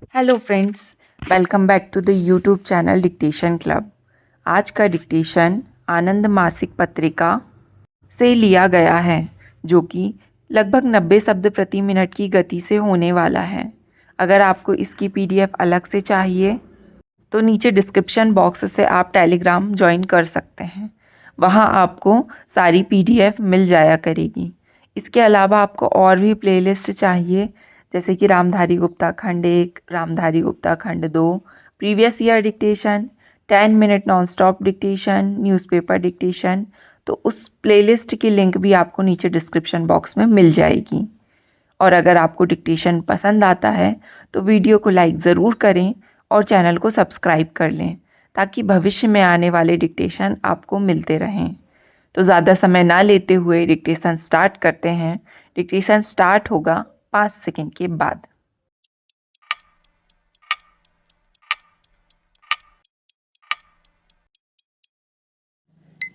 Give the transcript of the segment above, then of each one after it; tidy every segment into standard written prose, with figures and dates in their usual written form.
Hello friends, welcome back to the YouTube channel dictation club. आज का dictation आनंद मासिक पत्रिका से लिया गया है, जो कि लगभग 90 शब्द प्रति मिनट की गति से होने वाला है। अगर आपको इसकी पीडीएफ अलग से चाहिए तो नीचे डिस्क्रिप्शन बॉक्स से आप टेलीग्राम ज्वाइन कर सकते हैं। वहाँ आपको सारी पीडीएफ मिल जाया करेगी। इसके अलावा आपको और भी प्लेलिस्ट चाहिए, जैसे कि रामधारी गुप्ता खंड 1, रामधारी गुप्ता खंड 2, previous year dictation, 10 minute non stop dictation, newspaper dictation, तो उस प्लेलिस्ट की लिंक भी आपको नीचे डिस्क्रिप्शन बॉक्स में मिल जाएगी। और अगर आपको डिक्टेशन पसंद आता है तो वीडियो को लाइक ज़रूर करें और चैनल को सब्सक्राइब कर लें, ताकि भविष्य में आने वाले डिक्टेशन आपको मिलते रहें। तो ज़्यादा समय ना लेते हुए डिक्टेशन स्टार्ट करते हैं। डिक्टेशन स्टार्ट होगा 5 सेकंड के बाद।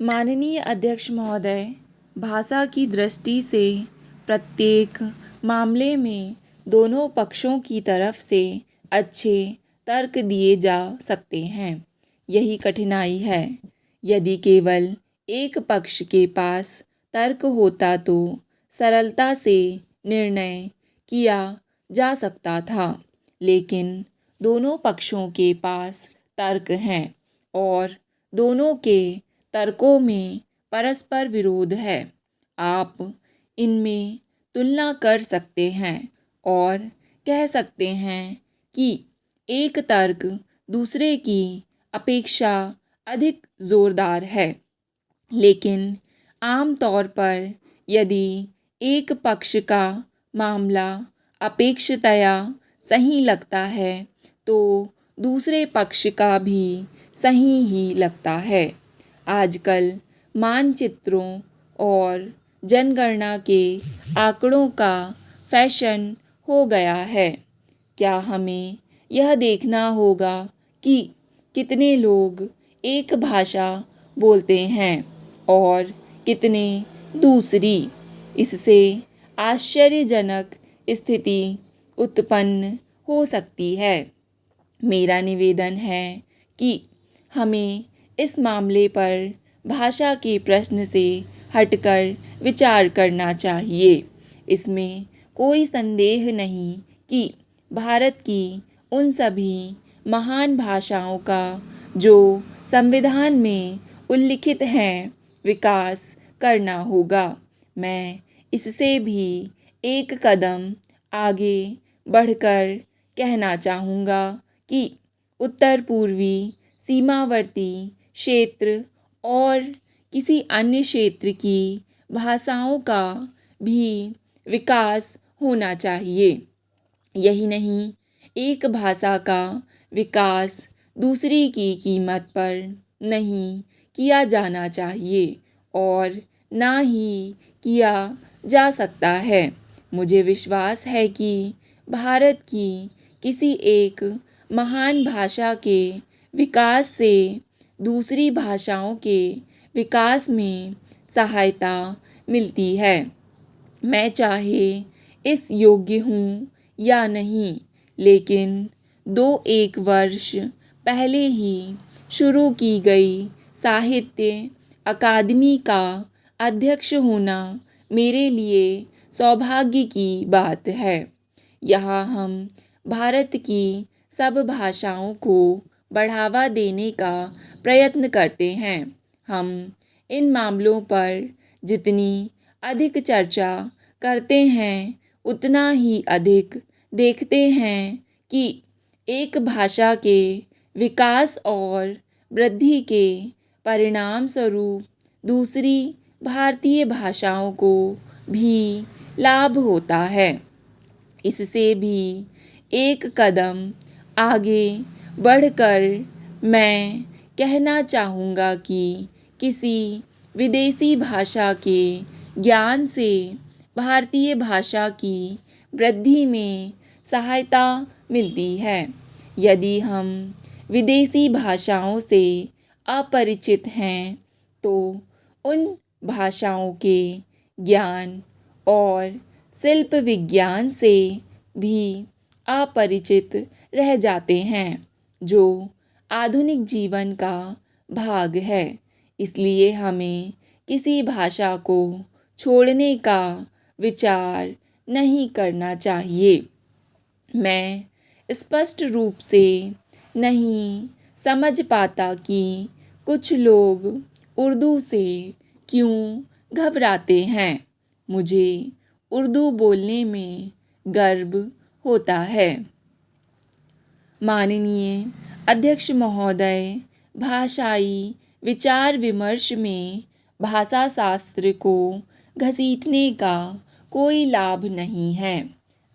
माननीय अध्यक्ष महोदय, भाषा की दृष्टि से प्रत्येक मामले में दोनों पक्षों की तरफ से अच्छे तर्क दिए जा सकते हैं। यही कठिनाई है। यदि केवल एक पक्ष के पास तर्क होता तो सरलता से निर्णय किया जा सकता था, लेकिन दोनों पक्षों के पास तर्क हैं और दोनों के तर्कों में परस्पर विरोध है। आप इनमें तुलना कर सकते हैं और कह सकते हैं कि एक तर्क दूसरे की अपेक्षा अधिक जोरदार है, लेकिन आम तौर पर यदि एक पक्ष का मामला अपेक्षितया सही लगता है तो दूसरे पक्ष का भी सही ही लगता है। आजकल मानचित्रों और जनगणना के आंकड़ों का फैशन हो गया है। क्या हमें यह देखना होगा कि कितने लोग एक भाषा बोलते हैं और कितने दूसरी? इससे आश्चर्यजनक स्थिति उत्पन्न हो सकती है। मेरा निवेदन है कि हमें इस मामले पर भाषा के प्रश्न से हटकर विचार करना चाहिए। इसमें कोई संदेह नहीं कि भारत की उन सभी महान भाषाओं का जो संविधान में उल्लिखित हैं विकास करना होगा। मैं इससे भी एक कदम आगे बढ़कर कहना चाहूँगा कि उत्तर पूर्वी सीमावर्ती क्षेत्र और किसी अन्य क्षेत्र की भाषाओं का भी विकास होना चाहिए। यही नहीं, एक भाषा का विकास दूसरी की कीमत पर नहीं किया जाना चाहिए और ना ही किया जा सकता है। मुझे विश्वास है कि भारत की किसी एक महान भाषा के विकास से दूसरी भाषाओं के विकास में सहायता मिलती है। मैं चाहे इस योग्य हूँ या नहीं, लेकिन 2-1 वर्ष पहले ही शुरू की गई साहित्य अकादमी का अध्यक्ष होना मेरे लिए सौभाग्य की बात है। यहाँ हम भारत की सब भाषाओं को बढ़ावा देने का प्रयत्न करते हैं। हम इन मामलों पर जितनी अधिक चर्चा करते हैं, उतना ही अधिक देखते हैं कि एक भाषा के विकास और वृद्धि के परिणाम स्वरूप दूसरी भारतीय भाषाओं को भी लाभ होता है। इससे भी एक कदम आगे बढ़कर मैं कहना चाहूँगा कि किसी विदेशी भाषा के ज्ञान से भारतीय भाषा की वृद्धि में सहायता मिलती है। यदि हम विदेशी भाषाओं से अपरिचित हैं तो उन भाषाओं के ज्ञान और शिल्प विज्ञान से भी अपरिचित रह जाते हैं, जो आधुनिक जीवन का भाग है। इसलिए हमें किसी भाषा को छोड़ने का विचार नहीं करना चाहिए। मैं स्पष्ट रूप से नहीं समझ पाता कि कुछ लोग उर्दू से क्यों घबराते हैं। मुझे उर्दू बोलने में गर्व होता है। माननीय अध्यक्ष महोदय, भाषाई विचार विमर्श में भाषा शास्त्र को घसीटने का कोई लाभ नहीं है।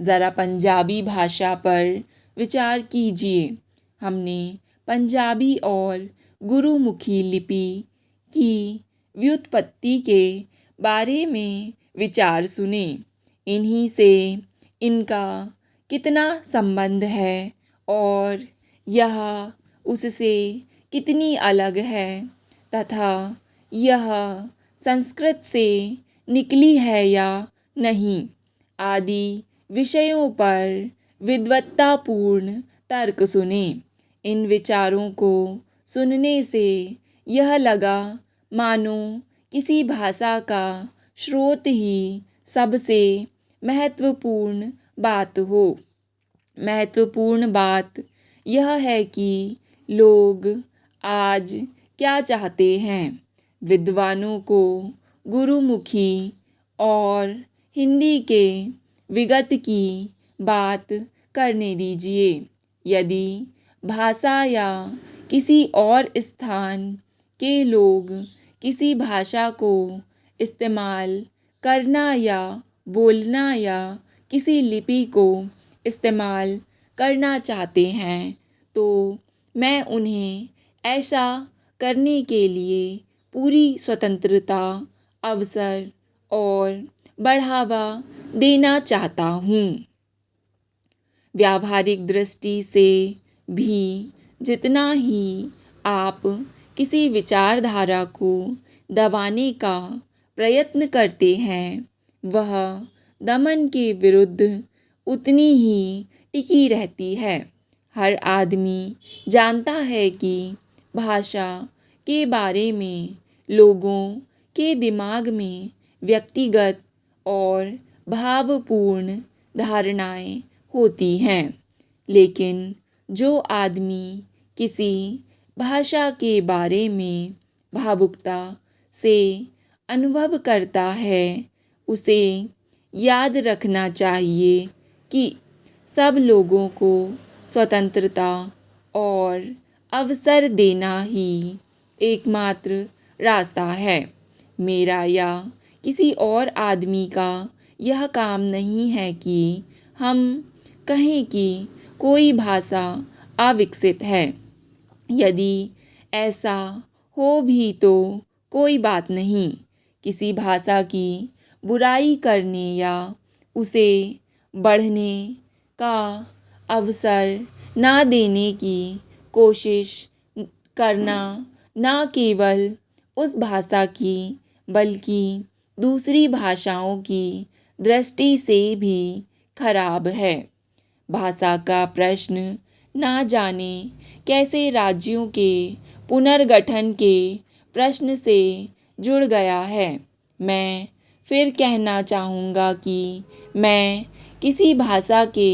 ज़रा पंजाबी भाषा पर विचार कीजिए। हमने पंजाबी और गुरुमुखी लिपि की व्युत्पत्ति के बारे में विचार सुने। इन्हीं से इनका कितना संबंध है और यह उससे कितनी अलग है तथा यह संस्कृत से निकली है या नहीं आदि विषयों पर विद्वत्तापूर्ण तर्क सुने। इन विचारों को सुनने से यह लगा मानो किसी भाषा का स्रोत ही सबसे महत्वपूर्ण बात हो। महत्वपूर्ण बात यह है कि लोग आज क्या चाहते हैं। विद्वानों को गुरुमुखी और हिंदी के विगत की बात करने दीजिए। यदि भाषा या किसी और स्थान के लोग किसी भाषा को इस्तेमाल करना या बोलना या किसी लिपि को इस्तेमाल करना चाहते हैं तो मैं उन्हें ऐसा करने के लिए पूरी स्वतंत्रता, अवसर और बढ़ावा देना चाहता हूँ। व्यावहारिक दृष्टि से भी जितना ही आप किसी विचारधारा को दबाने का प्रयत्न करते हैं, वह दमन के विरुद्ध उतनी ही टिकी रहती है। हर आदमी जानता है कि भाषा के बारे में लोगों के दिमाग में व्यक्तिगत और भावपूर्ण धारणाएं होती हैं, लेकिन जो आदमी किसी भाषा के बारे में भावुकता से अनुभव करता है, उसे याद रखना चाहिए कि सब लोगों को स्वतंत्रता और अवसर देना ही एकमात्र रास्ता है। मेरा या किसी और आदमी का यह काम नहीं है कि हम कहें कि कोई भाषा अविकसित है। यदि ऐसा हो भी तो कोई बात नहीं। किसी भाषा की बुराई करने या उसे बढ़ने का अवसर ना देने की कोशिश करना न केवल उस भाषा की बल्कि दूसरी भाषाओं की दृष्टि से भी खराब है। भाषा का प्रश्न ना जाने कैसे राज्यों के पुनर्गठन के प्रश्न से जुड़ गया है। मैं फिर कहना चाहूँगा कि मैं किसी भाषा के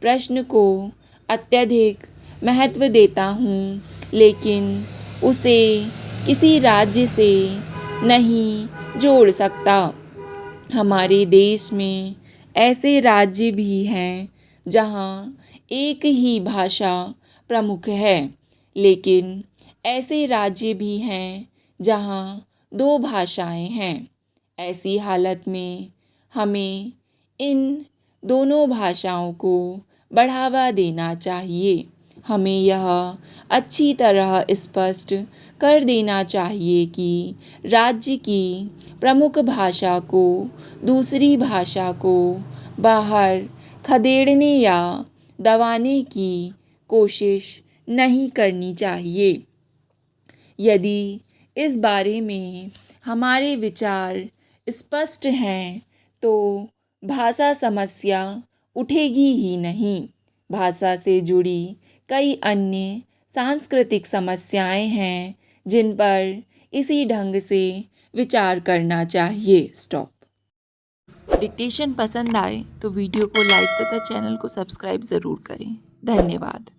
प्रश्न को अत्यधिक महत्व देता हूँ, लेकिन उसे किसी राज्य से नहीं जोड़ सकता। हमारे देश में ऐसे राज्य भी हैं जहाँ एक ही भाषा प्रमुख है, लेकिन ऐसे राज्य भी हैं जहाँ दो भाषाएं हैं। ऐसी हालत में हमें इन दोनों भाषाओं को बढ़ावा देना चाहिए। हमें यह अच्छी तरह स्पष्ट कर देना चाहिए कि राज्य की प्रमुख भाषा को दूसरी भाषा को बाहर खदेड़ने या दबाने की कोशिश नहीं करनी चाहिए। यदि इस बारे में हमारे विचार स्पष्ट हैं तो भाषा समस्या उठेगी ही नहीं। भाषा से जुड़ी कई अन्य सांस्कृतिक समस्याएं हैं जिन पर इसी ढंग से विचार करना चाहिए। स्टॉप। डिक्टेशन पसंद आए तो वीडियो को लाइक तथा चैनल को सब्सक्राइब ज़रूर करें। धन्यवाद।